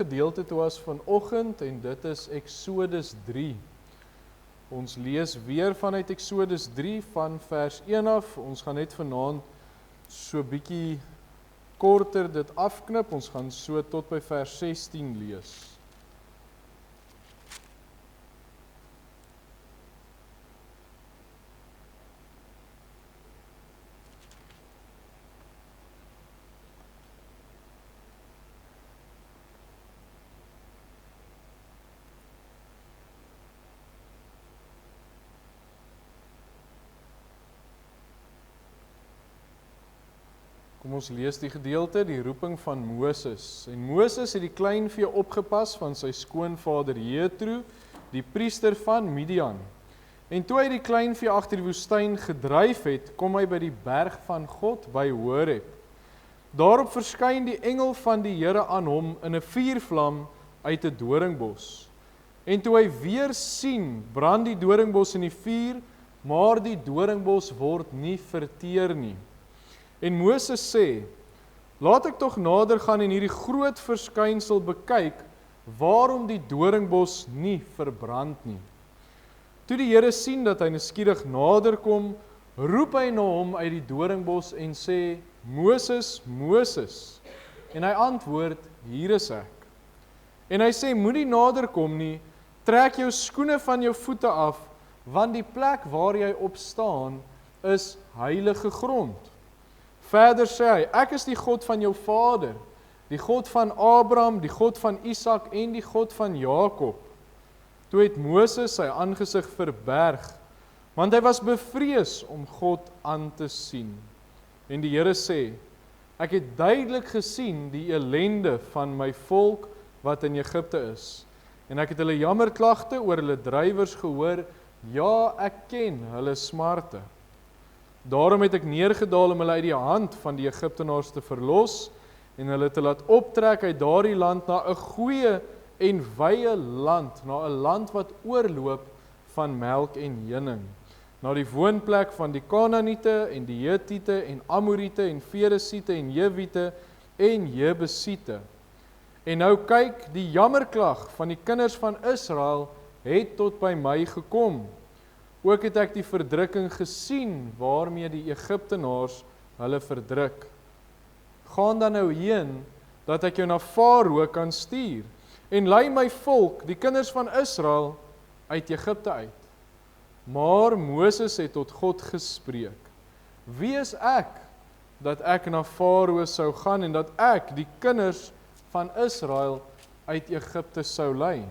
gedeelte toe as vanoggend en dit is Eksodus 3. Ons lees weer vanuit Eksodus 3 van vers 1 af. Ons gaan net vanaand so bietjie korter dit afknip. Ons gaan so tot by vers 16 lees. Kom ons lees die gedeelte, die roeping van Moses. En Moses het die kleinvee opgepas van sy skoonvader Jethro, die priester van Midian. En toe hy die kleinvee agter die woestyn gedryf het, kom hy by die berg van God by Horeb. Daarop verskyn die engel van die Here aan hom in 'n vuurvlam uit 'n doringbos. En toe hy weer sien, brand die doringbos in die vuur, maar die doringbos word nie verteer nie. En Moses sê, laat ek tog nader gaan en hierdie groot verskynsel bekyk, waarom die doringbos nie verbrand nie. Toe die Here sien dat hy nuuskierig nader kom, roep hy na hom uit die doringbos en sê, Moses, Moses. En hy antwoord, hier is ek. En hy sê, moenie nader kom nie, trek jou skoene van jou voete af, want die plek waar jy op staan is heilige grond. Verder sê hy, ek is die God van jou vader, die God van Abraham, die God van Isak en die God van Jakob. Toe het Moses sy aangesig verberg, want hy was bevrees om God aan te sien. En die Here sê, ek het duidelik gesien die ellende van my volk wat in Egipte is. En ek het hulle jammerklagte oor hulle drywers gehoor, ja, ek ken hulle smarte. Daarom het ek neergedaal om hulle uit die hand van die Egiptenaars te verlos en hulle te laat optrek uit daardie land na 'n goeie en wye land, na 'n land wat oorloop van melk en honing, na die woonplek van die Kanaaniete en die Hetiete en Amoriete en Feresiete en Jewiete en Jebusiete. En nou kyk, die jammerklag van die kinders van Israel het tot by my gekom. Ook het ek die verdrukking gesien waarmee die Egiptenaars hulle verdruk. Gaan dan nou heen, dat ek jou na Farao kan stuur, en lei my volk, die kinders van Israel, uit Egipte uit. Maar Moses het tot God gespreek, wie is ek, dat ek na Farao sou gaan, en dat ek die kinders van Israel uit Egipte sou lei?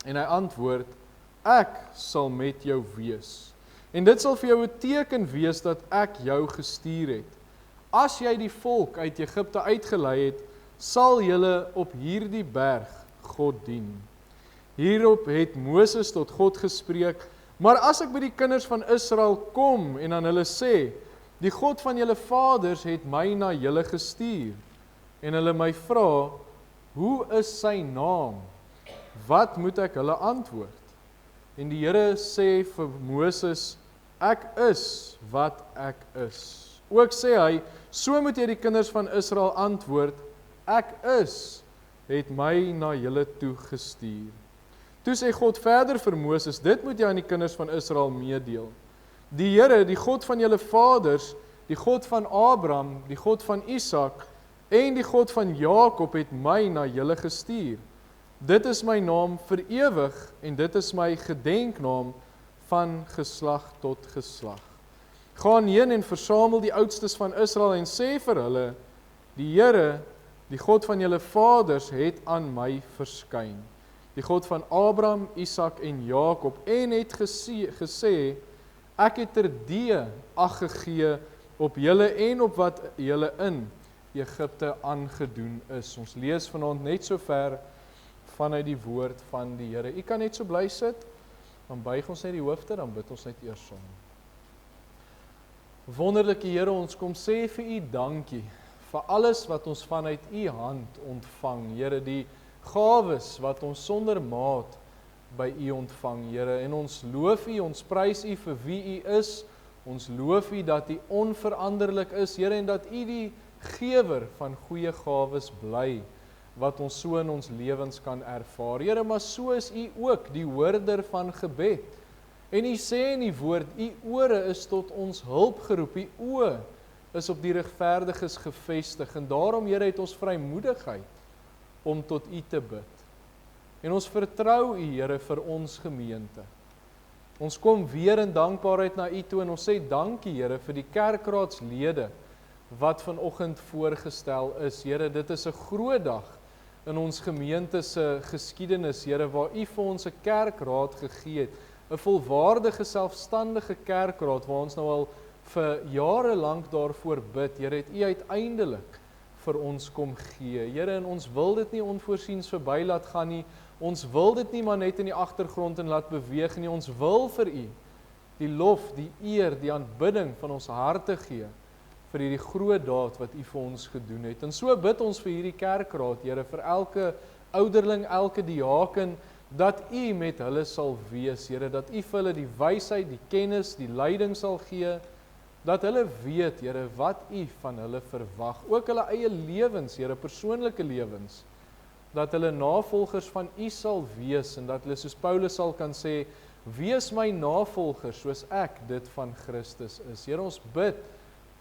En hy antwoord, ek sal met jou wees. En dit sal vir jou 'n teken wees dat ek jou gestuur het. As jy die volk uit Egipte uitgelei het, sal julle op hierdie berg God dien. Hierop het Moses tot God gespreek, maar as ek by die kinders van Israel kom en aan hulle sê, die God van julle vaders het my na julle gestuur, en hulle my vra, hoe is sy naam? Wat moet ek hulle antwoord? En die Here sê vir Moses, ek is wat ek is. Ook sê hy, so moet jy die kinders van Israel antwoord, ek is, het my na julle toe gestuur. Toe sê God verder vir Moses, dit moet jy aan die kinders van Israel meedeel. Die Here, die God van julle vaders, die God van Abraham, die God van Isak en die God van Jakob het my na julle gestuur. Dit is my naam vir ewig en dit is my gedenknaam van geslag tot geslag. Gaan heen en versamel die oudstes van Israel en sê vir hulle, die Here, die God van julle vaders, het aan my verskyn. Die God van Abraham, Isak en Jakob, en het gesê, ek het terdee ag gegee op julle en op wat julle in Egipte aangedoen is. Ons lees vanaand net so ver vanuit die woord van die Here. U kan net so bly sit, dan buig ons net die hoofde, dan bid ons net eers saam. Wonderlike Here, ons kom sê vir U dankie, vir alles wat ons vanuit U hand ontvang. Here, die gawes wat ons sonder maat by U ontvang, Here, en ons loof U, ons prys U vir wie U is, ons loof U dat U onveranderlik is, Here, en dat U die gewer van goeie gawes bly. wat ons so in ons lewens kan ervaar. Here, maar so is U ook die hoorder van gebed. En U sê in die woord, U ore is tot ons hulp geroep, U oë is op die regverdiges gefestig, en daarom, Here, het ons vrymoedigheid om tot U te bid. En ons vertrou U, Here, vir ons gemeente. Ons kom weer in dankbaarheid na U toe, en ons sê dankie, Here, vir die kerkraadslede wat vanoggend voorgestel is. Here, dit is 'n groot dag in ons gemeente se geskiedenis, Here, waar U vir ons 'n kerkraad gegee het, 'n volwaardige, selfstandige kerkraad, waar ons nou al vir jare lank daarvoor bid. Here, het U uiteindelik vir ons kom gee. Here, en ons wil dit nie onvoorsiens verby laat gaan nie. Ons wil dit nie maar net in die agtergrond en laat beweeg nie. Ons wil vir U die lof, die eer, die aanbidding van ons harte gee vir hierdie groot daad wat U vir ons gedoen het. En so bid ons vir hierdie kerkraad, Here, vir elke ouderling, elke diaken, dat U met hulle sal wees, Here, dat U vir hulle die wysheid, die kennis, die leiding sal gee, dat hulle weet, Here, wat U van hulle verwag, ook hulle eie lewens, Here, persoonlike lewens, dat hulle navolgers van U sal wees, en dat hulle, soos Paulus sal kan sê, wees my navolgers, soos ek dit van Christus is. Here, ons bid,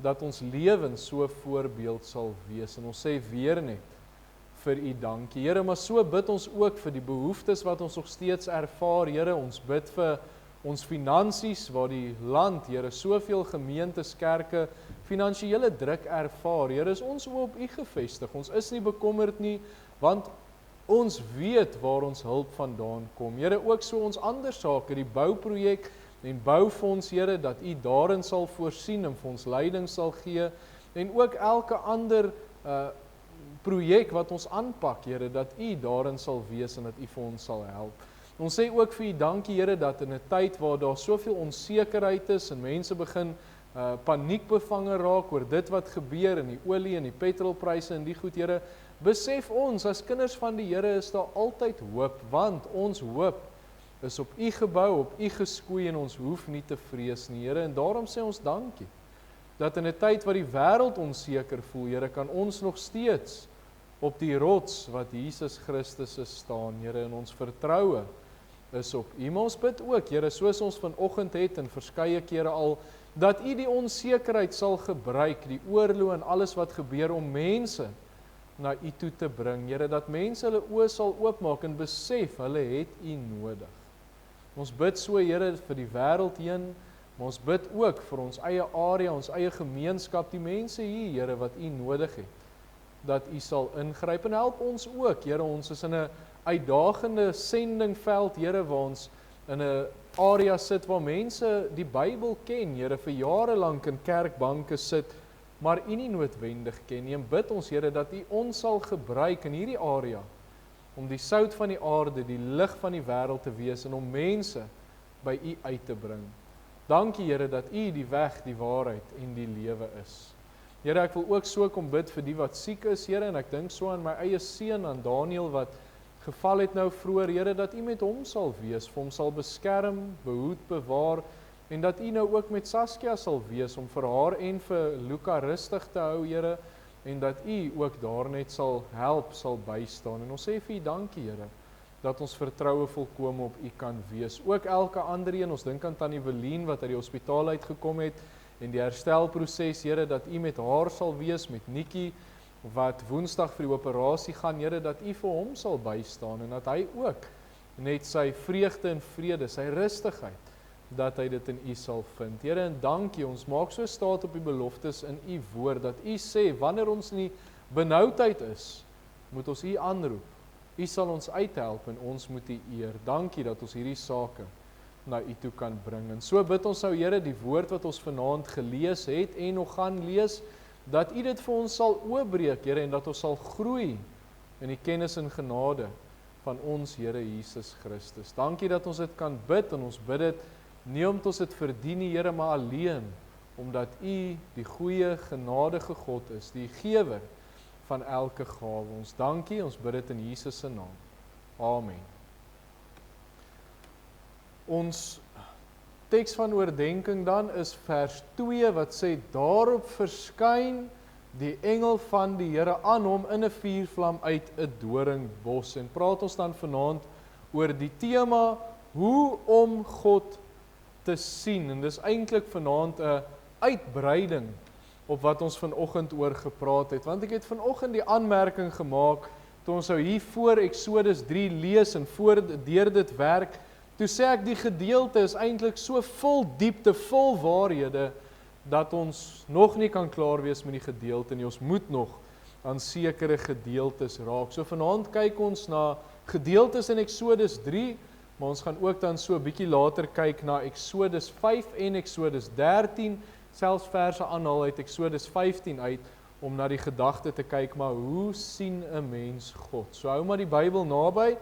dat ons lewens so voorbeeld sal wees, en ons sê weer net, vir U dankie. Here, maar so bid ons ook vir die behoeftes wat ons nog steeds ervaar. Here, ons bid vir ons finansies, waar die land, Here, soveel gemeentes, kerke, finansiële druk ervaar. Here, is ons op U gefestig. Ons is nie bekommerd nie, want ons weet waar ons hulp vandaan kom. Here, ook so ons ander sake, die bouprojek en boufonds, Here, dat U daarin sal voorsien en vir ons leiding sal gee, en ook elke ander projek wat ons aanpak, Here, dat U daarin sal wees en dat U vir ons sal help. Ons sê ook vir U dankie, Here, dat in 'n tyd waar daar soveel onsekerheid is en mense begin paniekbevange raak oor dit wat gebeur in die olie en die petrolpryse en die goed, Here, besef ons as kinders van die Here is daar altyd hoop, want ons hoop is op U gebou, op U geskoei, en ons hoef nie te vrees nie, Here, en daarom sê ons dankie, dat in 'n tyd wat die wêreld onseker voel, Here, kan ons nog steeds op die rots wat Jesus Christus is staan, Here, en ons vertroue is op U. Maar ons bid ook, Here, soos ons vanoggend het en verskeie kere al, dat U die onsekerheid sal gebruik, die oorlog en alles wat gebeur, om mense na U toe te bring, Here, dat mense hulle oë sal oopmaak en besef, hulle het U nodig. Ons bid so, Here, vir die wêreld heen, maar ons bid ook vir ons eie area, ons eie gemeenskap, die mense hier, Here, wat U nodig het, dat U sal ingryp, en help ons ook, Here, ons is in 'n uitdagende sendingveld, Here, waar ons in 'n area sit, waar mense die Bybel ken, Here, vir jare lank in kerkbanke sit, maar U nie noodwendig ken nie, en bid ons, Here, dat U ons sal gebruik in hierdie area, om die sout van die aarde, die lig van die wêreld te wees, en om mense by U uit te bring. Dankie, Here, dat U die weg, die waarheid en die lewe is. Here, ek wil ook so kom bid vir die wat siek is, Here, en ek dink so aan my eie seun, aan Daniel, wat geval het nou vroeër, Here, dat U met hom sal wees, vir hom sal beskerm, behoed, bewaar, en dat U nou ook met Saskia sal wees, om vir haar en vir Luca rustig te hou, Here, en dat U ook daar net sal help, sal bystaan, en ons sê vir U dankie, Here, dat ons vertroue volkome op U kan wees. Ook elke ander een, ons dink aan Tannie Welien, wat uit die hospitaal uitgekom het, en die herstelproses, Here, dat U met haar sal wees, met Nikkie, wat Woensdag vir die operasie gaan, Here, dat U vir hom sal bystaan, en dat hy ook net sy vreugde en vrede, sy rustigheid, dat hy dit in U sal vind. Here, en dankie, ons maak so staat op die beloftes in U woord, dat U sê, wanneer ons in die benoudheid is, moet ons U aanroep. U sal ons uithelp en ons moet U eer. Dankie dat ons hierdie sake na U toe kan bring. En so bid ons nou, Here, die woord wat ons vanaand gelees het en nog gaan lees, dat U dit vir ons sal oopbreek, Here, en dat ons sal groei in die kennis en genade van ons Here Jesus Christus. Dankie dat ons dit kan bid, en ons bid dit nie omdat ons dit verdien nie, Here, maar alleen omdat U die goeie, genadige God is, die gewer van elke gawe. Ons dankie, ons bid dit in Jesus se naam. Amen. Ons teks van oordenking dan is vers 2 wat sê, daarop verskyn die engel van die Here aan hom in 'n vuurvlam uit 'n doringbos. En praat ons dan vanaand oor die tema, hoe om God te sien. En dis eintlik vanaand 'n uitbreiding op wat ons vanoggend oor gepraat het. Want ek het vanoggend die aanmerking gemaak, toe ons nou hier voor Exodus 3 lees en deur dit werk, toe sê ek die gedeelte is eintlik so vol diepte, vol waarhede, dat ons nog nie kan klaar wees met die gedeelte nie. Ons moet nog aan sekere gedeeltes raak. So vanaand kyk ons na gedeeltes in Exodus 3, maar ons gaan ook dan so 'n bietjie later kyk na Exodus 5 en Exodus 13, selfs verse aanhaal uit Exodus 15 uit, om na die gedagte te kyk, maar hoe sien 'n mens God? So hou maar die Bybel naby,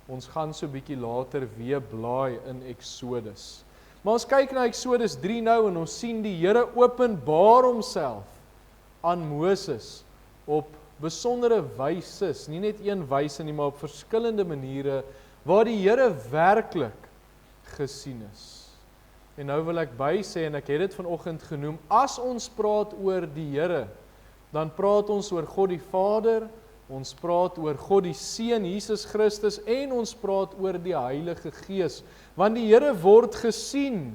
ons gaan so 'n bietjie later weer blaai in Exodus. Maar ons kyk na Exodus 3 nou en ons sien die Here openbaar homself aan Moses op besondere wyse, nie net een wyse nie, maar op verskillende maniere, waar die Here werklik gesien is. En nou wil ek bysê, en ek het dit vanoggend genoem, as ons praat oor die Here, dan praat ons oor God die Vader, ons praat oor God die Seun, Jesus Christus, en ons praat oor die Heilige Gees. Want die Here word gesien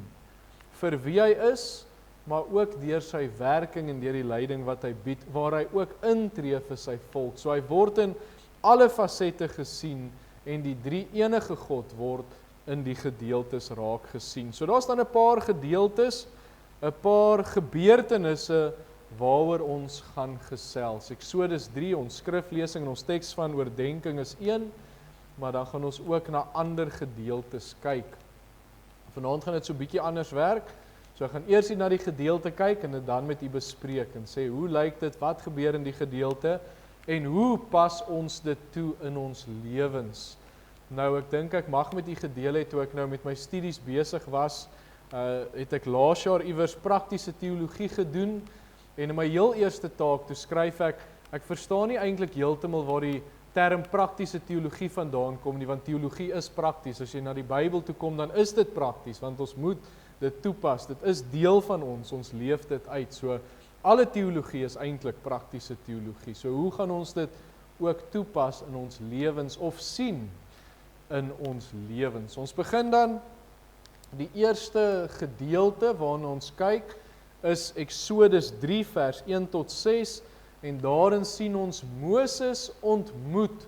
vir wie hy is, maar ook deur sy werking en deur die leiding wat hy bied, waar hy ook intree vir sy volk. So hy word in alle fasette gesien, en die drie enige God word in die gedeeltes raak gesien. So daar's dan 'n paar gedeeltes, 'n paar gebeurtenisse waaroor ons gaan gesels. Exodus 3, ons skriflesing en ons teks van oordenking is 1, maar dan gaan ons ook na ander gedeeltes kyk. Vanaand gaan dit so 'n bietjie anders werk. So ek gaan eers na die gedeelte kyk en dit dan met u bespreek en sê, hoe lyk dit, wat gebeur in die gedeelte en hoe pas ons dit toe in ons lewens? Nou, ek dink ek mag met u gedeel het, toe ek nou met my studies besig was, het ek laas jaar iewers praktiese teologie gedoen, en in my heel eerste taak, toe skryf ek verstaan nie eintlik heeltemal waar die term praktiese teologie vandaan kom nie, want teologie is prakties. As jy na die Bybel toe kom, dan is dit prakties, want ons moet dit toepas. Dit is deel van ons leef dit uit. So, alle teologie is eintlik praktiese teologie. So, hoe gaan ons dit ook toepas in ons lewens, of sien in ons lewens? Ons begin dan, die eerste gedeelte waarna ons kyk, is Exodus 3 vers 1 tot 6, en daarin sien ons Moses ontmoet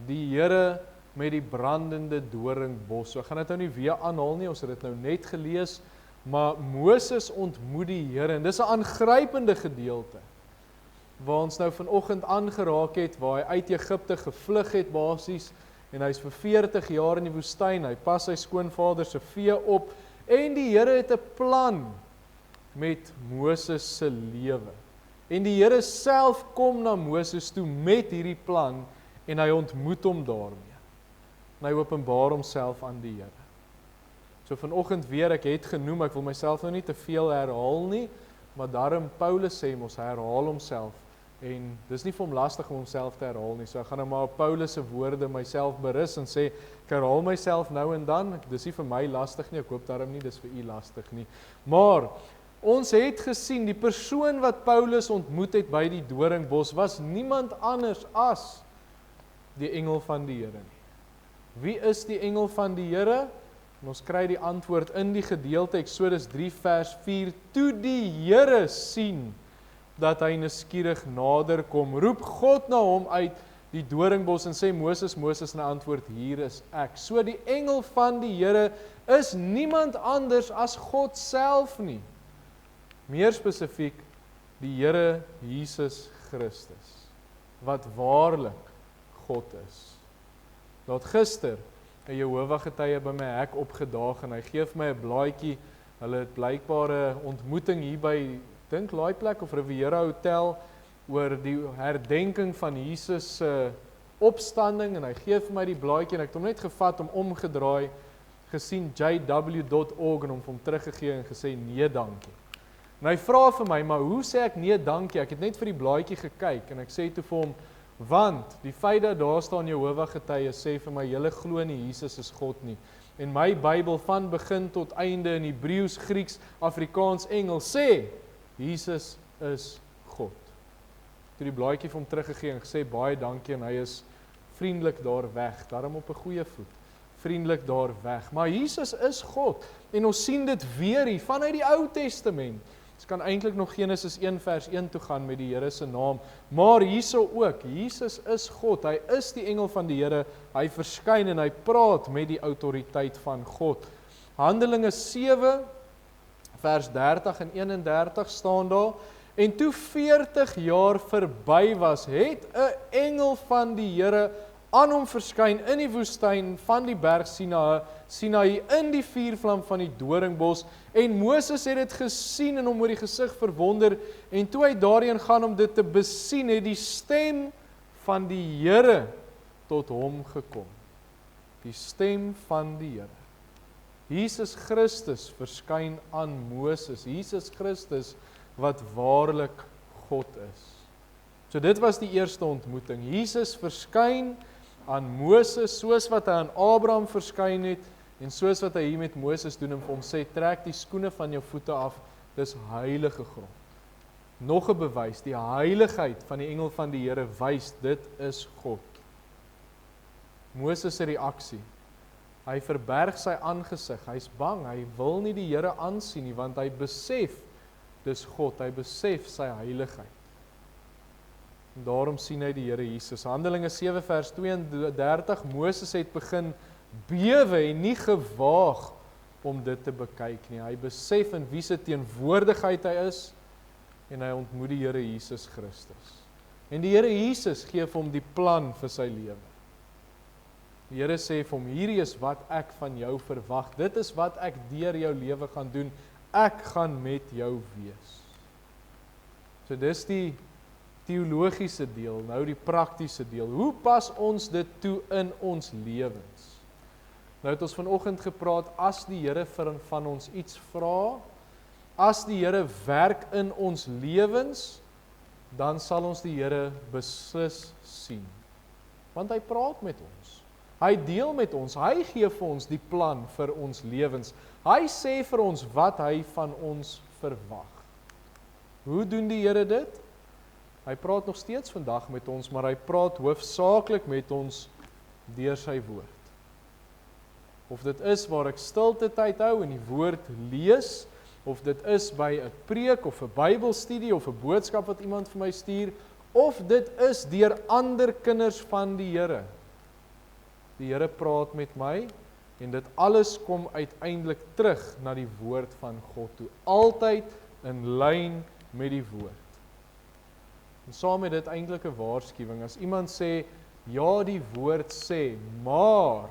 die Here met die brandende doringbos. So ek gaan dit nou nie weer aanhaal nie, ons het dit nou net gelees, maar Moses ontmoet die Here, en dis 'n aangrypende gedeelte, waar ons nou vanoggend aangeraak het, waar hy uit Egipte gevlug het basies, en hy is vir 40 jaar in die woestyn, hy pas sy skoonvader se vee op, en die Here het 'n plan met Moses se lewe. En die Here self kom na Moses toe met hierdie plan, en hy ontmoet hom daarmee. En hy openbaar homself aan die Here. So vanoggend weer, ek het genoem, ek wil myself nou nie te veel herhaal nie, maar daarom Paulus sê mos, hy herhaal homself, en dis nie vir hom lastig om homself te herhaal nie, so ek gaan nou maar op Paulus se woorde myself berus, en sê, ek herhaal myself nou en dan, dis nie vir my lastig nie, ek hoop daarom nie, dis vir u lastig nie, maar, ons het gesien, die persoon wat Paulus ontmoet het by die doringbos, was niemand anders as die engel van die Here nie. Wie is die engel van die Here? En ons kry die antwoord in die gedeelte, Exodus 3 vers 4, toe die Here sien, dat hy nuuskierig nader kom, roep God na hom uit die doringbos, en sê Moses, en hy antwoord, hier is ek. So die engel van die Here is niemand anders as God self nie. Meer spesifiek, die Here Jesus Christus, wat waarlik God is. Dat gister 'n Jehovah getuie by my hek opgedaag, en hy gee vir my 'n blaadjie, hulle het blykbaar 'n ontmoeting hier by, dink Laaiplek of Riviera Hotel, oor die herdenking van Jesus se opstanding, en hy gee vir my die blaadjie, en ek het hom net gevat, om omgedraai, gesien jw.org, en hom vir hom teruggegee, en gesê, nee dankie. En hy vra vir my, maar hoe sê ek nee dankie? Ek het net vir die blaadjie gekyk, en ek sê toe vir hom, want die feit dat daar staan Jehovah getuie, sê vir my, julle glo nie, Jesus is God nie. En my Bybel van begin tot einde in Hebreëus, Grieks, Afrikaans, Engels sê, Jesus is God. toe die blaadjie vir hom teruggegee en gesê baie dankie en hy is vriendelik daar weg, daarom op 'n goeie voet. Vriendelik daar weg. Maar Jesus is God en ons sien dit weer hier vanuit die Ou Testament. Ons kan eintlik nog Genesis 1 vers 1 toe gaan met die Here se naam, maar hierso ook, Jesus is God, hy is die engel van die Here, hy verskyn en hy praat met die autoriteit van God. Handelinge 7 vers 30 en 31 staan daar, en toe 40 jaar verby was, het 'n engel van die Here aan hom verskyn in die woestyn van die berg Sinaï in die vuurvlam van die doringbos, en Moses het dit gesien en hom oor die gesig verwonder, en toe hy daarheen gaan om dit te besien, het die stem van die Here tot hom gekom. Die stem van die Here. Jesus Christus verskyn aan Moses, Jesus Christus wat waarlik God is. So dit was die eerste ontmoeting. Jesus verskyn aan Moses, soos wat hy aan Abraham verskyn het, en soos wat hy hier met Moses doen, en vir hom sê, trek die skoene van jou voete af, dis heilige grond. Nog 'n bewys, die heiligheid van die engel van die Here wys, dit is God. Moses se reaksie, hy verberg sy aangesig, hy's bang, hy wil nie die Here aansien nie, want hy besef, dis God, hy besef sy heiligheid. En daarom sien hy die Here Jesus. Handelinge 7 vers 32, Moses het begin bewe en nie gewaag om dit te bekyk nie. Hy besef in wie se teenwoordigheid hy is, en hy ontmoet die Here Jesus Christus. En die Here Jesus gee vir hom die plan vir sy lewe. Die Here sê vir hom, hierdie is wat ek van jou verwag, dit is wat ek deur jou lewe gaan doen, ek gaan met jou wees. So dis die teologiese deel, nou die praktiese deel. Hoe pas ons dit toe in ons lewens? Nou het ons vanoggend gepraat, as die Here van ons iets vra, as die Here werk in ons lewens, dan sal ons die Here beslis sien. Want hy praat met ons. Hy deel met ons, hy gee vir ons die plan vir ons lewens. Hy sê vir ons wat hy van ons verwag. Hoe doen die Here dit? Hy praat nog steeds vandag met ons, maar hy praat hoofsaaklik met ons deur sy woord. Of dit is waar ek stilte tyd hou en die woord lees, of dit is by 'n preek of 'n Bybelstudie of 'n boodskap wat iemand vir my stuur, of dit is deur ander kinders van die Here. Die Here praat met my, en dit alles kom uiteindelik terug na die woord van God toe. Altyd in lyn met die woord. En saam met dit eintlik 'n waarskuwing. As iemand sê, ja, die woord sê, maar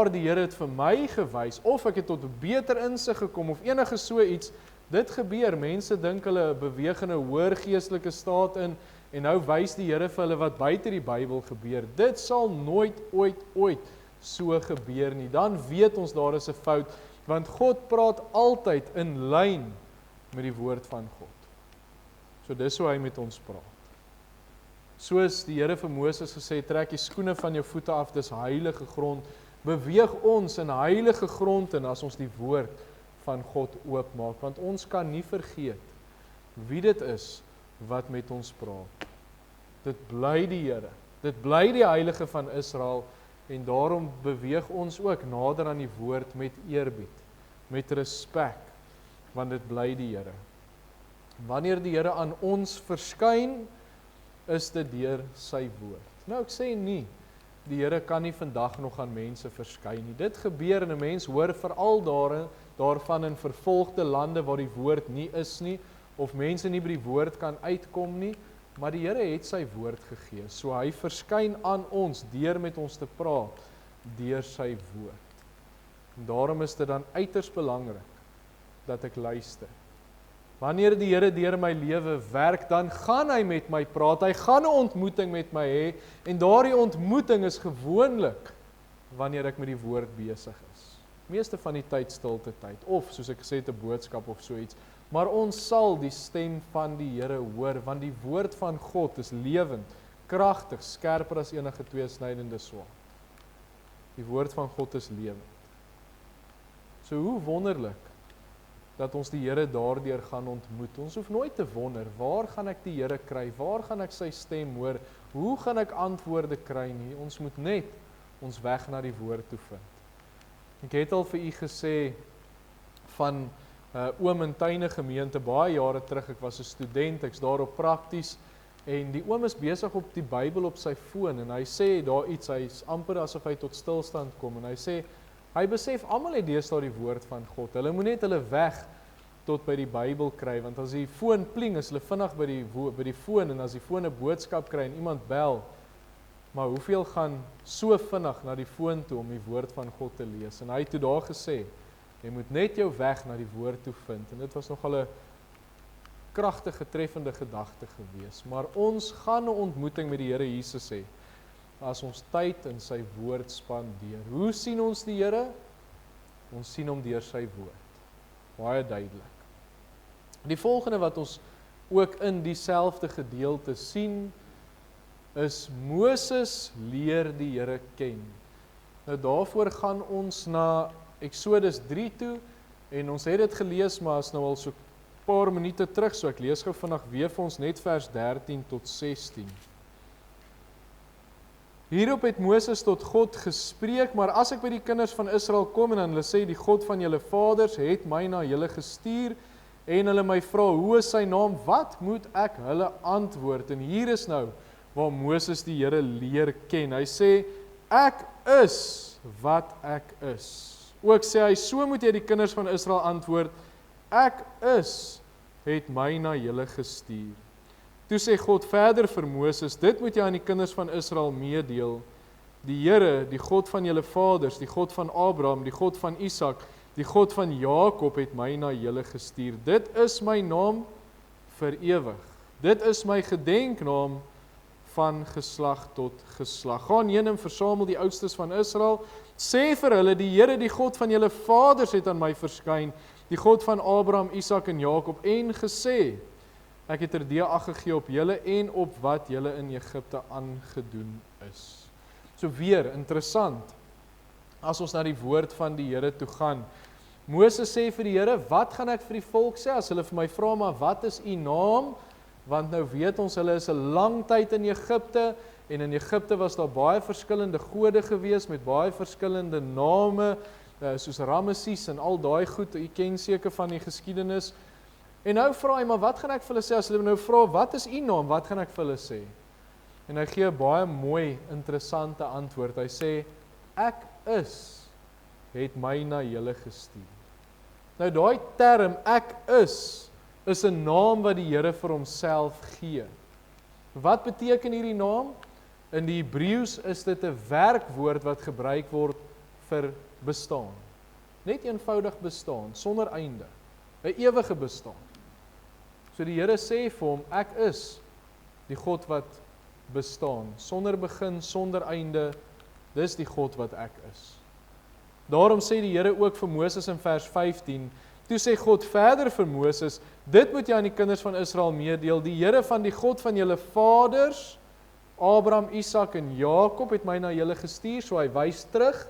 die Here het vir my gewys, of ek het tot 'n beter insig gekom, of enige so iets, dit gebeur. Mense dink hulle beweeg in 'n hoër geestelike staat in, en nou wys die Here vir hulle wat buite die Bybel gebeur. Dit sal nooit, ooit so gebeur nie. Dan weet ons daar is 'n fout, want God praat altyd in lyn met die woord van God. So dis hoe hy met ons praat. Soos die Here vir Moses gesê, trek die skoene van jou voete af, dis heilige grond, beweeg ons in heilige grond en as ons die woord van God oopmaak, want ons kan nie vergeet wie dit is wat met ons praat. Dit bly die Here, dit bly die Heilige van Israel, en daarom beweeg ons ook nader aan die woord met eerbied, met respek, want dit bly die Here. Wanneer die Here aan ons verskyn, is dit deur sy woord. Nou ek sê nie, die Here kan nie vandag nog aan mense verskyn nie. Dit gebeur en 'n mens hoor veral daarvan in vervolgde lande waar die woord nie is nie, of mense nie by die woord kan uitkom nie, maar die Here het sy woord gegee. So hy verskyn aan ons deur met ons te praat, deur sy woord. En daarom is dit dan uiters belangrik dat ek luister. Wanneer die Here deur my lewe werk, dan gaan hy met my praat, hy gaan 'n ontmoeting met my hê, en daardie ontmoeting is gewoonlik wanneer ek met die woord besig is. Meeste van die tyd stilte tyd, of soos ek gesê het, 'n boodskap of so iets. Maar ons sal die stem van die Here hoor, want die woord van God is lewend, kragtig, skerper as enige tweesnydende swaard. Die woord van God is lewend. So hoe wonderlik dat ons die Here daardeur gaan ontmoet. Ons hoef nooit te wonder, waar gaan ek die Here kry? Waar gaan ek sy stem hoor? Hoe gaan ek antwoorde kry nie? Ons moet net ons weg na die woord toe vind. Ek het al vir u gesê van oom in Tuine gemeente, baie jare terug, ek was 'n student, ek's daar op prakties, en die oom is besig op die Bybel op sy foon, en hy sê daar iets, hy is amper asof hy tot stilstand kom, en hy sê, hy besef, almal het deesdae die woord van God, hulle moet net hulle weg tot by die Bybel kry, want as die foon pling, is hulle vinnig by die foon, en as die foon 'n boodskap kry en iemand bel, maar hoeveel gaan so vinnig na die foon toe om die woord van God te lees? En hy het toe daar gesê, jy moet net jou weg na die woord toe vind, en dit was nogal 'n kragtige, treffende gedagte gewees, maar ons gaan 'n ontmoeting met die Here Jesus hê, as ons tyd in sy woord spandeer. Hoe sien ons die Here? Ons sien hom deur sy woord. Baie duidelik. Die volgende wat ons ook in dieselfde gedeelte sien, is Moses leer die Here ken. Nou daarvoor gaan ons na Exodus 3 toe, en ons het dit gelees, maar is nou al so 'n paar minute terug, so ek lees gou vinnig weer vir ons net vers 13 tot 16. Hierop het Moses tot God gespreek, maar as ek by die kinders van Israel kom en dan hulle sê, die God van julle vaders het my na julle gestuur, en hulle my vra, hoe is sy naam, wat moet ek hulle antwoord? En hier is nou, waar Moses die Here leer ken. Hy sê, ek is wat ek is. Ook sê hy, so moet jy die kinders van Israel antwoord, ek is, het my na julle gestuur. Toe sê God verder vir Moses, dit moet jy aan die kinders van Israel meedeel. Die Here, die God van julle vaders, die God van Abraham, die God van Isak, die God van Jakob het my na julle gestuur. Dit is my naam vir ewig. Dit is my gedenknaam van geslag tot geslag. Gaan heen en versamel die oudstes van Israel, sê vir hulle, die Here, die God van julle vaders het aan my verskyn, die God van Abraham, Isak en Jakob, en gesê, ek het ag gegee op julle en op wat julle in Egipte aangedoen is. So weer, interessant, as ons na die woord van die Here toe gaan. Moses sê vir die Here, wat gaan ek vir die volk sê, as hulle vir my vra, maar wat is u naam? Want nou weet ons, hulle is 'n lang tyd in Egipte, en in Egipte was daar baie verskillende gode gewees, met baie verskillende name, soos Ramesses en al daai goed, u ken seker van die geskiedenis. En nou vra hy, maar wat gaan ek vir hulle sê, as hulle nou vra, wat is u naam, wat gaan ek vir hulle sê? En hy gee 'n baie mooi, interessante antwoord, hy sê, ek is, het my na julle gestuur. Nou daai term, ek is 'n naam wat die Here vir homself gee. Wat beteken hierdie naam? In die Hebreëus is dit 'n werkwoord wat gebruik word vir bestaan. Net eenvoudig bestaan, sonder einde. 'n Ewige bestaan. So die Here sê vir hom, ek is die God wat bestaan, sonder begin, sonder einde, dis die God wat ek is. Daarom sê die Here ook vir Moses in vers 15, toe sê God verder vir Moses, dit moet jy aan die kinders van Israel meedeel, die Here van die God van julle vaders, Abraham, Isak en Jakob het my na julle gestuur, so hy wys terug,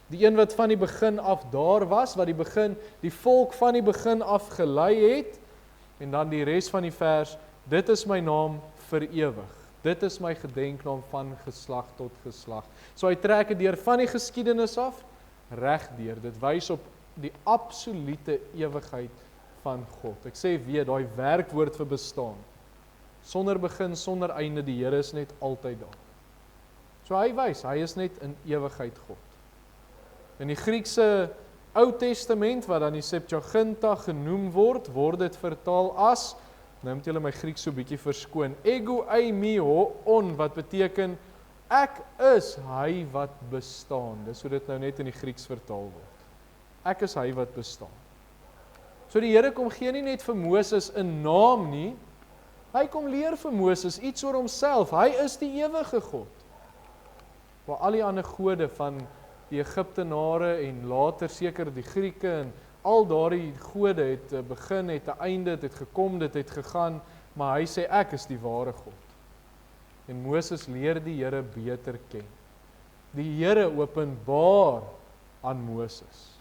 die een wat van die begin af daar was, wat die volk van die begin af gelei het, en dan die res van die vers, dit is my naam vir ewig. Dit is my gedenknaam van geslag tot geslag. So hy trek dit deur van die geskiedenis af, reg deur. Dit wys op die absolute ewigheid van God. Ek sê weer, daai werkwoord vir bestaan. Sonder begin, sonder einde, die Here is net altyd daar. So hy wys, hy is net in ewigheid God. In die Griekse Ou Testament, wat dan die Septuaginta genoem word, word dit vertaal as, nou moet julle my Grieks so bietjie verskoon, ego eimi hoon, wat beteken, ek is hy wat bestaan. Dis hoe dit nou net in die Grieks vertaal word. Ek is hy wat bestaan. So die Here kom gee nie net vir Moses 'n naam nie, hy kom leer vir Moses iets oor homself. Hy is die ewige God. Waar al die ander gode van die Egiptenare en later seker die Grieke en al daardie gode het begin, het 'n einde, het gekom, dit het gegaan, maar hy sê ek is die ware God. En Moses leer die Here beter ken. Die Here openbaar aan Moses.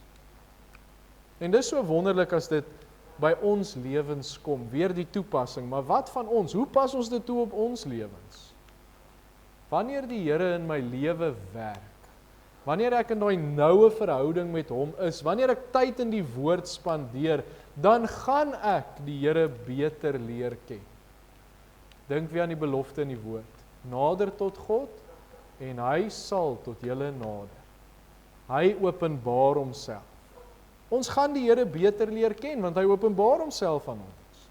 En dis so wonderlik as dit by ons lewens kom, weer die toepassing, maar wat van ons? Hoe pas ons dit toe op ons lewens? Wanneer die Here in my lewe werk, wanneer ek in daai noue verhouding met hom is, wanneer ek tyd in die woord spandeer, dan gaan ek die Here beter leer ken. Dink weer aan die belofte in die woord. Nader tot God, en hy sal tot julle nader. Hy openbaar homself. Ons gaan die Here beter leer ken, want hy openbaar homself aan ons.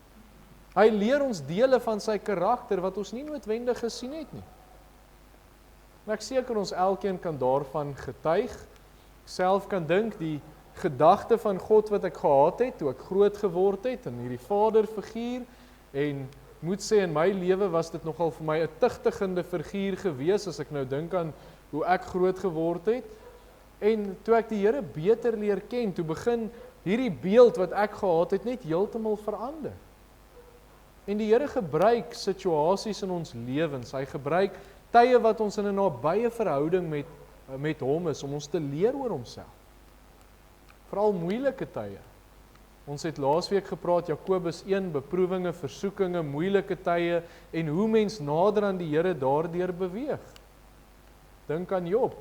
Hy leer ons dele van sy karakter, wat ons nie noodwendig gesien het nie. En ek seker ons elkeen kan daarvan getuig. Ek self kan dink, die gedagte van God wat ek gehad het, toe ek groot geword het, in hierdie vaderfiguur, en moet sê, in my lewe was dit nogal vir my 'n tugtigende figuur gewees, as ek nou dink aan hoe ek groot geword het, en toe ek die Here beter leer ken, toe begin hierdie beeld wat ek gehad het, net heeltemal verander. En die Here gebruik situasies in ons lewens, hy gebruik tye wat ons in 'n nabye verhouding met hom is, om ons te leer oor homself. Veral moeilike tye. Ons het laasweek gepraat, Jakobus 1, beproewinge, versoekinge, moeilike tye, en hoe mens nader aan die Here daardeur beweeg. Dink aan Job.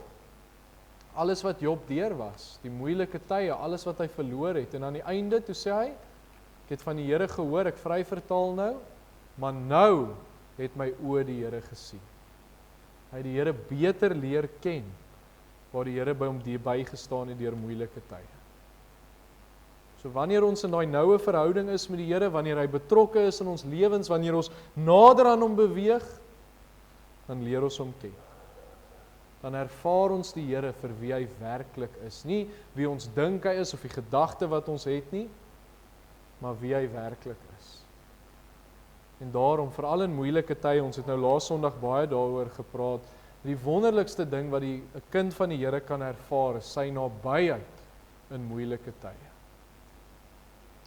Alles wat Job deur was, die moeilike tye, alles wat hy verloor het, en aan die einde, toe sê hy, ek het van die Here gehoor, ek vry vertaal nou, maar nou het my oë die Here gesien. Hy het die Here beter leer ken, waar die Here by hom bygestaan het deur moeilike tye. So wanneer ons in daai noue verhouding is met die Here, wanneer hy betrokke is in ons lewens, wanneer ons nader aan hom beweeg, dan leer ons hom ken. Dan ervaar ons die Here vir wie hy werklik is. Nie wie ons dink hy is, of die gedagte wat ons het nie, maar wie hy werklik is. En daarom, veral in moeilike tye, ons het nou laas Sondag baie daaroor gepraat, die wonderlikste ding wat 'n kind van die Here kan ervaar, is sy nabyheid in moeilike tye.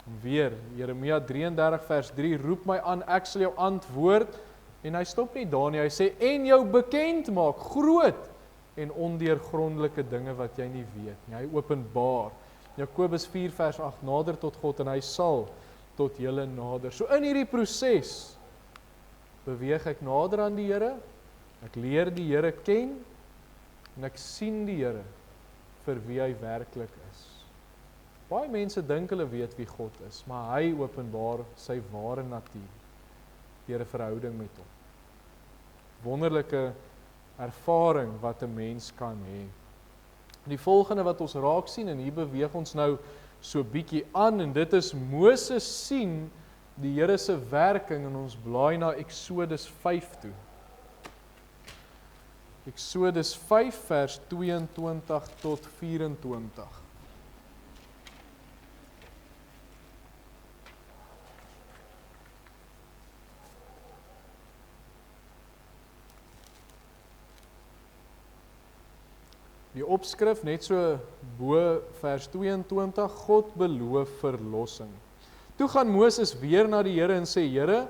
En weer, Jeremia 33 vers 3, roep my aan, ek sal jou antwoord, en hy stop nie daar nie, hy sê, en jou bekend maak, groot en ondeurgrondelike dinge wat jy nie weet nie, hy openbaar. Jakobus 4 vers 8, nader tot God, en hy sal tot julle nader. So in hierdie proses, beweeg ek nader aan die Here, ek leer die Here ken, en ek sien die Here vir wie hy werklik is. Baie mense dink hulle weet wie God is, maar hy openbaar sy ware natuur deur 'n verhouding met hom. Wonderlike ervaring wat 'n mens kan hê. Die volgende wat ons raak sien, en hier beweeg ons nou so bietjie aan, en dit is Moses sien die Here se werking, en ons blaai na Eksodus 5 toe. Eksodus 5 vers 22 tot 24. Die opskrif net so bo vers 22, God beloof verlossing. Toe gaan Moses weer na die Here en sê, Here,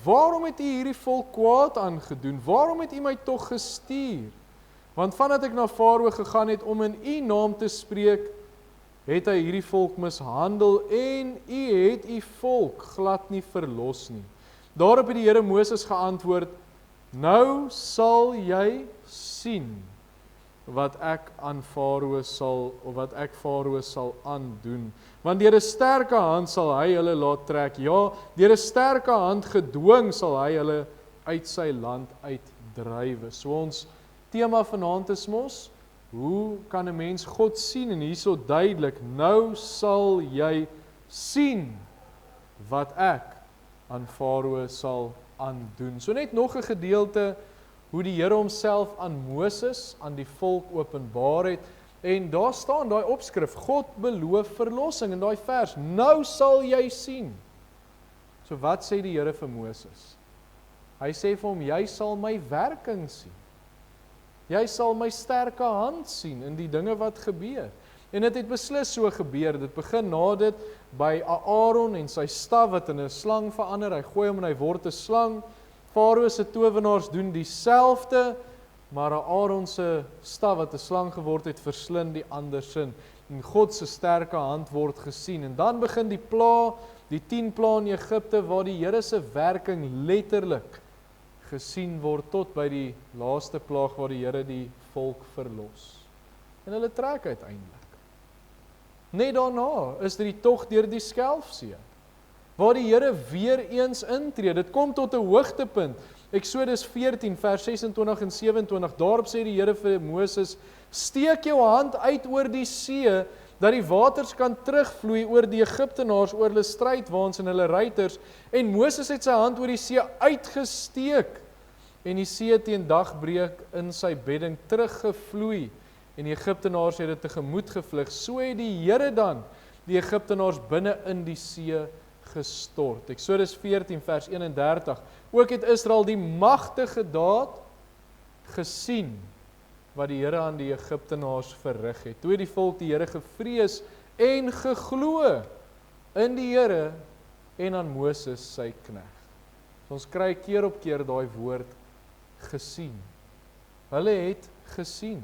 waarom het U hierdie volk kwaad aangedoen? Waarom het U my tog gestuur? Want vandat ek na Farao gegaan het om in U naam te spreek, het hy hierdie volk mishandel en U het U volk glad nie verlos nie. Daarop het die Here Moses geantwoord, nou sal jy sien wat ek Farao sal aandoen. Want deur 'n sterke hand sal hy hulle laat trek. Ja, deur 'n sterke hand gedwing sal hy hulle uit sy land uitdrywe. So ons tema vanaand is mos, hoe kan 'n mens God sien? En hierso duidelik, nou sal jy sien wat ek aan Farao sal aandoen. So net nog 'n gedeelte hoe die Here homself aan Moses, aan die volk openbaar het, en daar staan daai opskrif, God beloof verlossing, in daai vers, nou sal jy sien. So wat sê die Here vir Moses? Hy sê vir hom, jy sal my werking sien. Jy sal my sterke hand sien in die dinge wat gebeur. En dit het beslis so gebeur, dit begin na dit by Aaron en sy staf wat in 'n slang verander, hy gooi hom en hy word 'n slang. Farao se towenaars doen dieselfde, maar Aaron se staf wat 'n slang geword het, verslind die ander sin. en God se sterke hand word gesien. En dan begin die 10 plaae in Egipte, waar die Here se werking letterlik gesien word, tot by die laaste plaag, waar die Here die volk verlos. En hulle trek uiteindelik. Net daarna is dit die tog deur die Skelfsee, waar die Here weer eens intree. Dit kom tot 'n hoogtepunt. Eksodus 14 vers 26 en 27, daarop sê die Here vir Moses: steek jou hand uit oor die see, dat die waters kan terugvloei oor die Egiptenaars, oor hulle strydwaans en hulle ruiters. En Moses het sy hand oor die see uitgesteek, en die see teen dagbreek in sy bedding teruggevloei, en die Egiptenaars het dit tegemoet gevlug. So het die Here dan die Egiptenaars binne in die see gestort. Eksodus 14 vers 31. Ook het Israel die magtige daad gesien wat die Here aan die Egiptenaars verrig het. Toe het die volk die Here gevrees en geglo in die Here en aan Moses sy knegt. So ons kry keer op keer daai woord gesien. Hulle het gesien.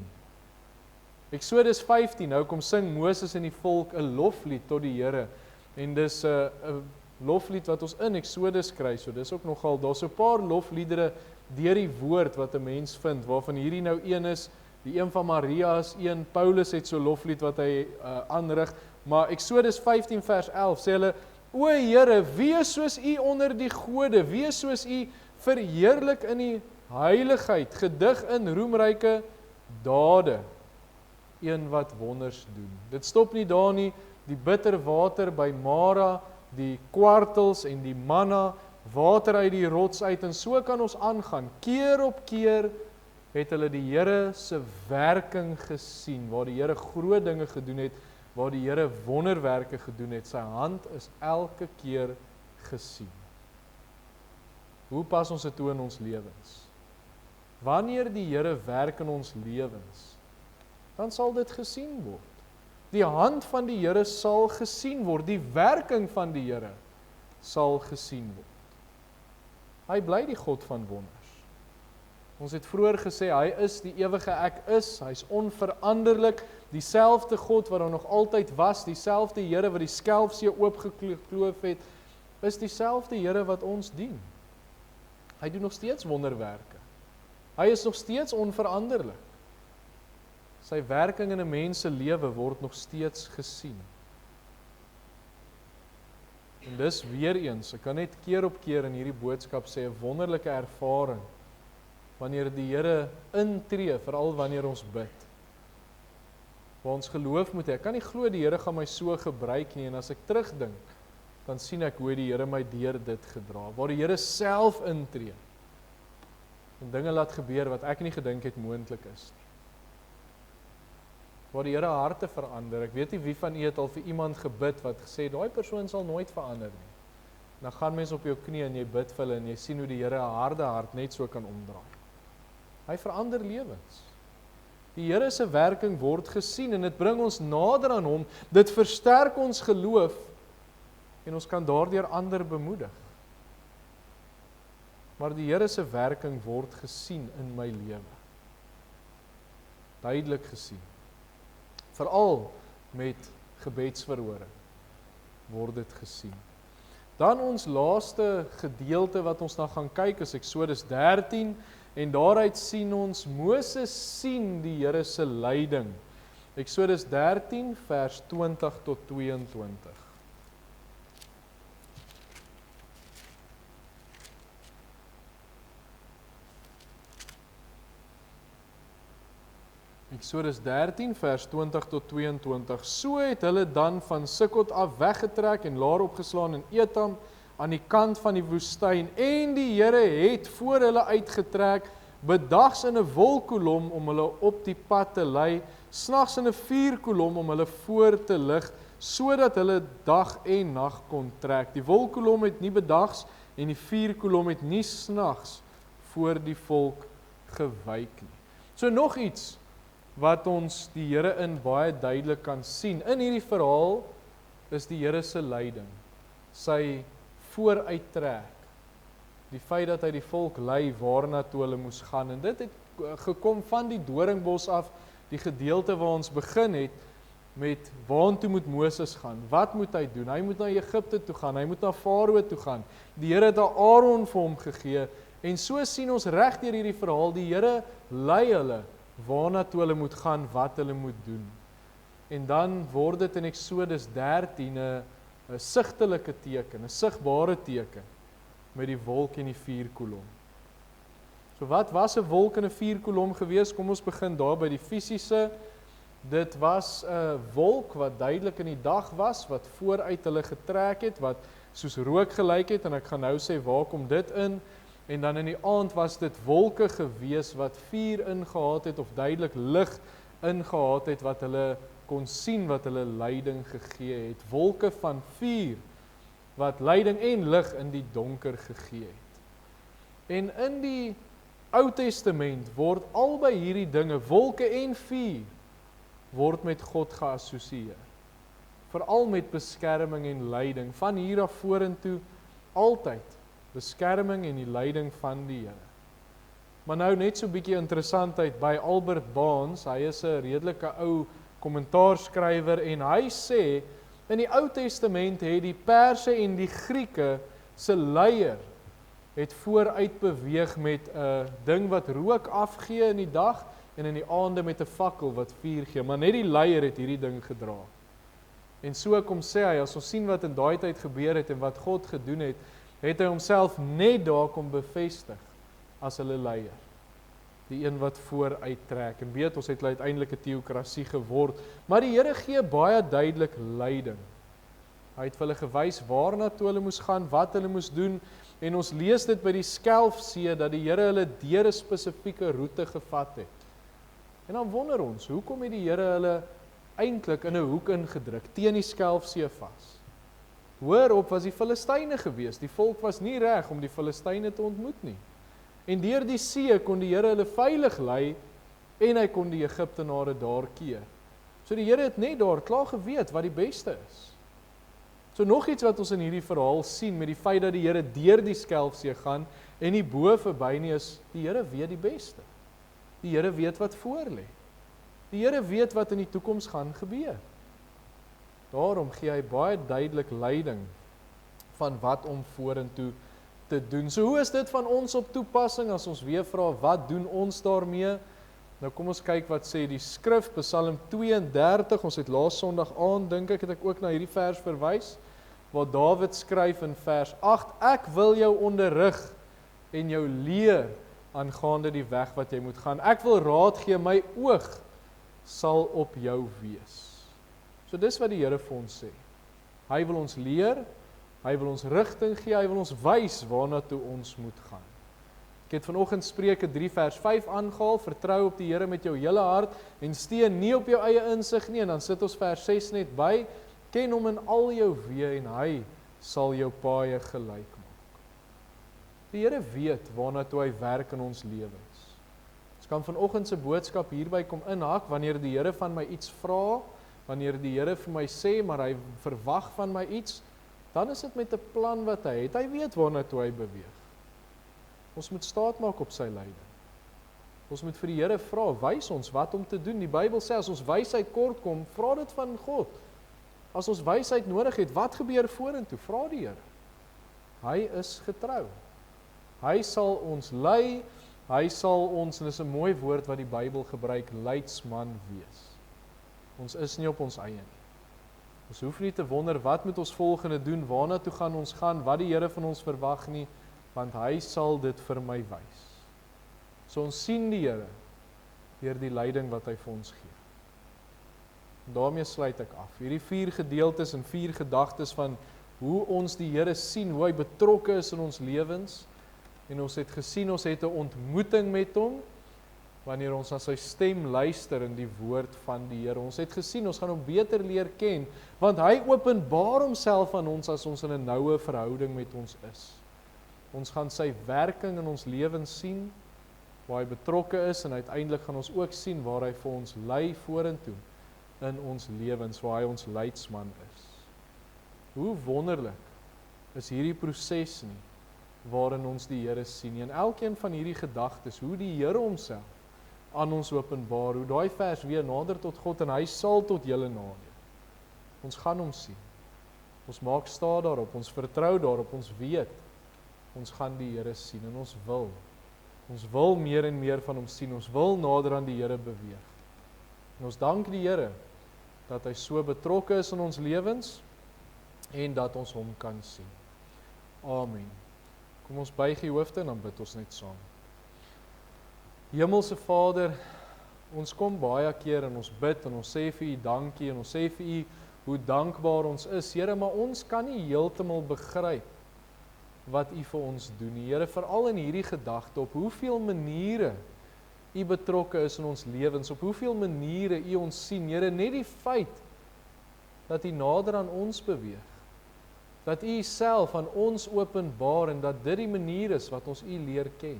Eksodus 15, nou kom sing Moses en die volk 'n loflied tot die Here. En dis 'n loflied wat ons in Eksodus kry. So dis ook nogal, daar's so 'n paar lofliedere deur die woord wat 'n mens vind, waarvan hierdie nou een is, die een van Maria is een, Paulus het so loflied wat hy aanrig, maar Eksodus 15 vers 11 sê hulle: O Here, wie is soos U onder die gode, wie is soos U verheerlik in die heiligheid, gedig in roemryke dade, een wat wonders doen. Dit stop nie daar nie, die bitter water by Mara, die kwartels en die manna, water uit die rots uit, en so kan ons aangaan. Keer op keer het hulle die Here se werking gesien, waar die Here groot dinge gedoen het, waar die Here wonderwerke gedoen het. Sy hand is elke keer gesien. Hoe pas ons dit toe in ons lewens? Wanneer die Here werk in ons lewens, dan sal dit gesien word. Die hand van die Here sal gesien word, die werking van die Here sal gesien word. Hy bly die God van wonders. Ons het vroeër gesê, hy is die ewige ek is, hy is onveranderlik, dieselfde God wat nog altyd was, dieselfde Here wat die Skelfsee oopgekloof het, is dieselfde Here wat ons dien. Hy doen nog steeds wonderwerke. Hy is nog steeds onveranderlik. Sy werking in 'n mens se lewe word nog steeds gesien. En dis weer eens, ek kan net keer op keer in hierdie boodskap sê, 'n wonderlike ervaring, wanneer die Here intree, veral wanneer ons bid. Waar ons geloof moet hê, ek kan nie glo die Here gaan my so gebruik nie, en as ek terugdink, dan sien ek hoe die Here my deur dit gedra, waar die Here self intree, en dinge laat gebeur wat ek nie gedink het moontlik is. Waar die Here harte verander. Ek weet nie wie van u het al vir iemand gebid wat gesê, daai persoon sal nooit verander nie. Dan gaan mens op jou knie en jy bid vir hulle en jy sien hoe die Here 'n harde hart net so kan omdraai. Hy verander lewens. Die Here se werking word gesien en dit bring ons nader aan hom, dit versterk ons geloof en ons kan daardeur ander bemoedig. Maar die Here se werking word gesien in my lewe. Duidelik gesien. Veral met gebedsverhoring word dit gesien. Dan ons laaste gedeelte wat ons na gaan kyk is Eksodus 13 en daaruit sien ons Moses sien die Here se leiding. Eksodus 13 vers 20 tot 22. Eksodus 13 vers 20 tot 22. So het hulle dan van Sukkot af weggetrek en laar opgeslaan in Etam aan die kant van die woestyn. En die Here het voor hulle uitgetrek, bedags in 'n wolkkolom om hulle op die pad te lei, snags in 'n vuurkolom om hulle voor te lig, sodat hulle dag en nag kon trek. Die wolkkolom het nie bedags en die vuurkolom het nie snags voor die volk gewyk nie. So nog iets wat ons die Here in baie duidelik kan sien. In hierdie verhaal is die Here se leiding, sy vooruittrek, die feit dat hy die volk lei waarna toe hulle moes gaan. En dit het gekom van die doringbos af, die gedeelte waar ons begin het, met waartoe moet Moses gaan? Wat moet hy doen? Hy moet na Egipte toe gaan, hy moet na Farao toe gaan. Die Here het Aaron vir hom gegee en so sien ons reg deur hierdie verhaal, die Here lei hulle waarna toe hulle moet gaan, wat hulle moet doen. En dan word dit in Eksodus 13 'n sigtelike teken, 'n sigbare teken met die wolk en die vuurkolom. So wat was 'n wolk en 'n vuurkolom gewees? Kom ons begin daar by die fisiese. Dit was 'n wolk wat duidelik in die dag was, wat vooruit hulle getrek het, wat soos rook gelyk het, en ek gaan nou sê waar kom dit in, en dan in die aand was dit wolke gewees wat vuur ingehaat het, of duidelik lig ingehaat het, wat hulle kon sien, wat hulle leiding gegee het. Wolke van vuur, wat leiding en lig in die donker gegee het. En in die Ou Testament word albei hierdie dinge, wolke en vuur, word met God geassosieer. Veral met beskerming en leiding, van hier af vorentoe, altyd, beskerming en die leiding van die Here. Maar nou net so 'n bietjie interessantheid by Albert Barnes, hy is 'n redelike ou kommentaarskrywer, en hy sê, in die Ou Testament het die Perse en die Grieke se leier het vooruit beweeg met 'n ding wat rook afgee in die dag, en in die aande met 'n fakkel wat vuur gee, maar net die leier het hierdie ding gedra. En so kom sê hy, as ons sien wat in daai tyd gebeur het en wat God gedoen het, het hy homself net daar kom bevestig as hulle leier. Die een wat vooruit trek. En weet, ons het uiteindelik 'n teokrasie geword, maar die Here gee baie duidelik leiding. Hy het vir hulle gewys waarna toe hulle moes gaan, wat hulle moes doen, en ons lees dit by die Skelfsee, dat die Here hulle deur 'n spesifieke roete gevat het. En dan wonder ons, hoekom het die Here hulle eintlik in 'n hoek ingedruk, teen die Skelfsee vas? Hoorop was die Filistyne gewees, die volk was nie reg om die Filistyne te ontmoet nie. En deur die see kon die Here hulle veilig lei, en hy kon die Egiptenare daar keer. So die Here het net daar klaar geweet wat die beste is. So nog iets wat ons in hierdie verhaal sien, met die feit dat die Here deur die Skelfsee gaan, en nie bo verby nie, is die Here weet die beste. Die Here weet wat voor lê. Die Here weet wat in die toekoms gaan gebeur. Daarom gee hy baie duidelik leiding van wat om vorentoe te doen. So hoe is dit van ons op toepassing, as ons weer vra, wat doen ons daarmee? Nou kom ons kyk wat sê die skrif, Psalm 32, ons het laas Sondag aand, dink ek, het ek ook na hierdie vers verwys, waar Dawid skryf in vers 8, ek wil jou onderrig en jou leer aangaande die weg wat jy moet gaan. Ek wil raad gee, my oog sal op jou wees. So dis wat die Here vir ons sê. Hy wil ons leer, hy wil ons rigting gee, hy wil ons wys waarna toe ons moet gaan. Ek het vanoggend Spreuke 3 vers 5 aangehaal, vertrou op die Here met jou hele hart, en steun nie op jou eie insig nie, en dan sit ons vers 6 net by, ken hom in al jou weë, en hy sal jou paaie gelyk maak. Die Here weet waarna toe hy werk in ons lewens. Ons kan vanoggend se boodskap hierby kom inhak, wanneer die Here van my iets vra, wanneer die Here vir my sê, maar hy verwag van my iets, dan is dit met 'n plan wat hy het. Hy weet waarna toe hy beweeg. Ons moet staat maak op sy leiding. Ons moet vir die Here vra, wys ons wat om te doen. Die Bybel sê, as ons wysheid kort kom, vra dit van God. As ons wysheid nodig het, wat gebeur vorentoe? Vra die Here. Hy is getrou. Hy sal ons lei, hy sal ons, en dis 'n mooi woord wat die Bybel gebruik, leidsman wees. Ons is nie op ons eie nie. Ons hoef nie te wonder, wat moet ons volgende doen, waarna toe gaan ons gaan, wat die Here van ons verwag nie, want hy sal dit vir my wys. So ons sien die Here deur die leiding wat hy vir ons gee. En daarmee sluit ek af. Hierdie 4 gedeeltes en 4 gedagtes van hoe ons die Here sien, hoe hy betrokke is in ons lewens, en ons het gesien, ons het 'n ontmoeting met hom, wanneer ons na sy stem luister in die woord van die Here. Ons het gesien, ons gaan hom beter leer ken, want hy openbaar homself aan ons as ons in 'n noue verhouding met ons is. Ons gaan sy werking in ons lewens sien, waar hy betrokke is, en uiteindelik gaan ons ook sien waar hy vir ons lei vorentoe in ons lewens, waar hy ons leidsman is. Hoe wonderlik is hierdie proses nie, waarin ons die Here sien. En elkeen van hierdie gedagtes, hoe die Here homself aan ons openbaar, hoe daai vers weer nader tot God en hy sal tot julle nader. Ons gaan hom sien. Ons maak staat daarop, ons vertrou daarop, ons weet, ons gaan die Here sien en ons wil meer en meer van hom sien, ons wil nader aan die Here beweeg. En ons dank die Here dat hy so betrokke is in ons lewens en dat ons hom kan sien. Amen. Kom ons buig die hoofde en dan bid ons net saam. Hemelse Vader, ons kom baie keer en ons bid en ons sê vir U dankie en ons sê vir U hoe dankbaar ons is, Here, maar ons kan nie heeltemal begryp wat U vir ons doen nie. Here, veral in hierdie gedagte, op hoeveel maniere U betrokke is in ons lewens, op hoeveel maniere U ons sien. Here, net die feit dat U nader aan ons beweeg, dat U self aan ons openbaar en dat dit die manier is wat ons U leer ken.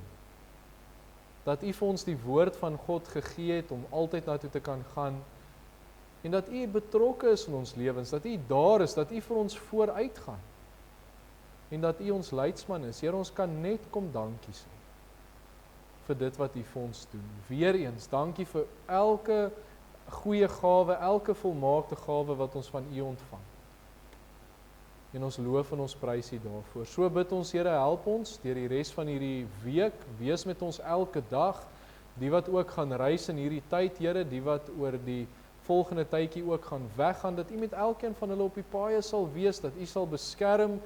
Dat U vir ons die woord van God gegee het om altyd na toe te kan gaan en dat U betrokke is in ons lewens, dat U daar is, dat U vir ons vooruit gaan en dat U ons leidsman is. Here, ons kan net kom dankie sê vir dit wat U vir ons doen. Weereens, dankie vir elke goeie gawe, elke volmaakte gawe wat ons van U ontvang. En ons loof en ons prys U daarvoor. So bid ons, Here, help ons deur die res van hierdie week, wees met ons elke dag, die wat ook gaan reis in hierdie tyd, Here, die wat oor die volgende tydjie ook gaan weggaan, dat U met elkeen van hulle op die paaie sal wees, dat U sal beskerm,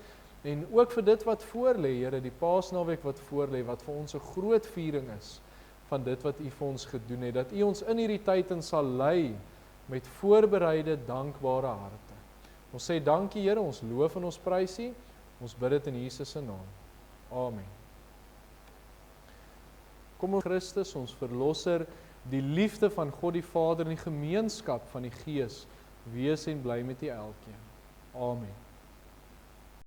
en ook vir dit wat voorlê, Here, die Paasnaweek wat voorlê, wat vir ons 'n groot viering is, van dit wat U vir ons gedoen het, dat U ons in hierdie tyd in sal lei, met voorbereide, dankbare harte. Ons sê dankie, Here, ons loof en ons prys U, ons bid dit in Jesus se naam. Amen. Kom ons Christus, ons verlosser, die liefde van God die Vader en die gemeenskap van die Gees, wees en bly met U elkeen. Amen.